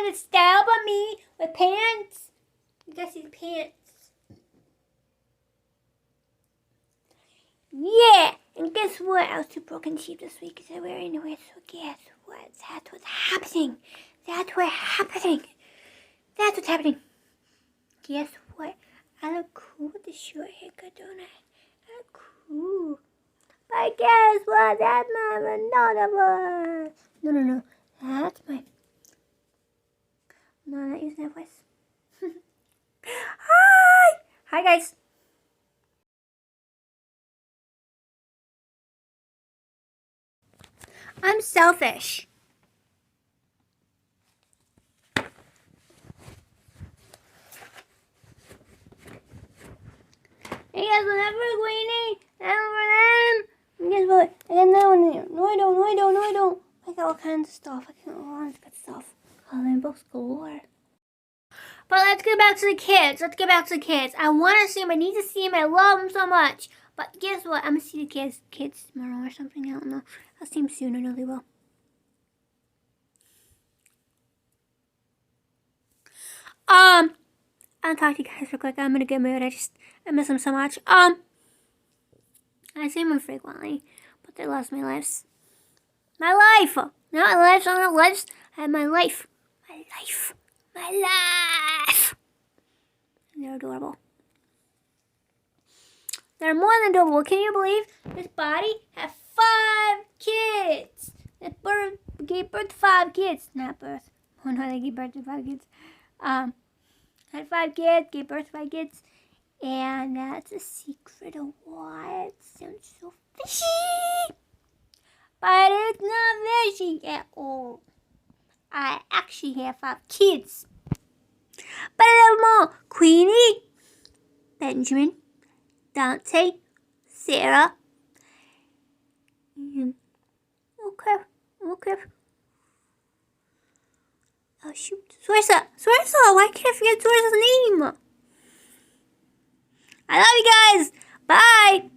with a style but me with pants. You guys see the pants. Yeah, and guess what? I was too broken cheap this week because I wear anyway, so guess what? That's what's happening. That's what's happening. That's what's happening. Guess what? I look cool with the short haircut, don't I? I look cool. But guess what? That's my another one. No. That's my... No, I'm not using that voice. Hi! Hi, guys. I'm selfish. Hey guys, whenever Queenie, and guess what? I got another one here. No, I don't. I got all kinds of stuff. I got all kinds of good stuff. Coloring books galore. But let's get back to the kids. I want to see them. I need to see them. I love them so much. But guess what? I'm going to see the kids tomorrow or something. I don't know. I'll see them soon. I know they will. I'll talk to you guys real quick. I'm going to get married. I miss them so much. I see them frequently. But they lost my lives. My life! Not my lives, not my lives. I have my life. My life! And they're adorable. They're more than adorable. Can you believe this body had 5 kids? It gave birth to 5 kids. Not birth. Oh no, they gave birth to 5 kids. Had 5 kids, gave birth to 5 kids. And that's a secret of why it sounds so fishy. But it's not fishy at all. I actually have 5 kids. But I love them all. Queenie, Benjamin, Dante, Sarah, and okay. Oh shoot, Sorsa. Why can't I forget Sorsa's name? I love you guys. Bye.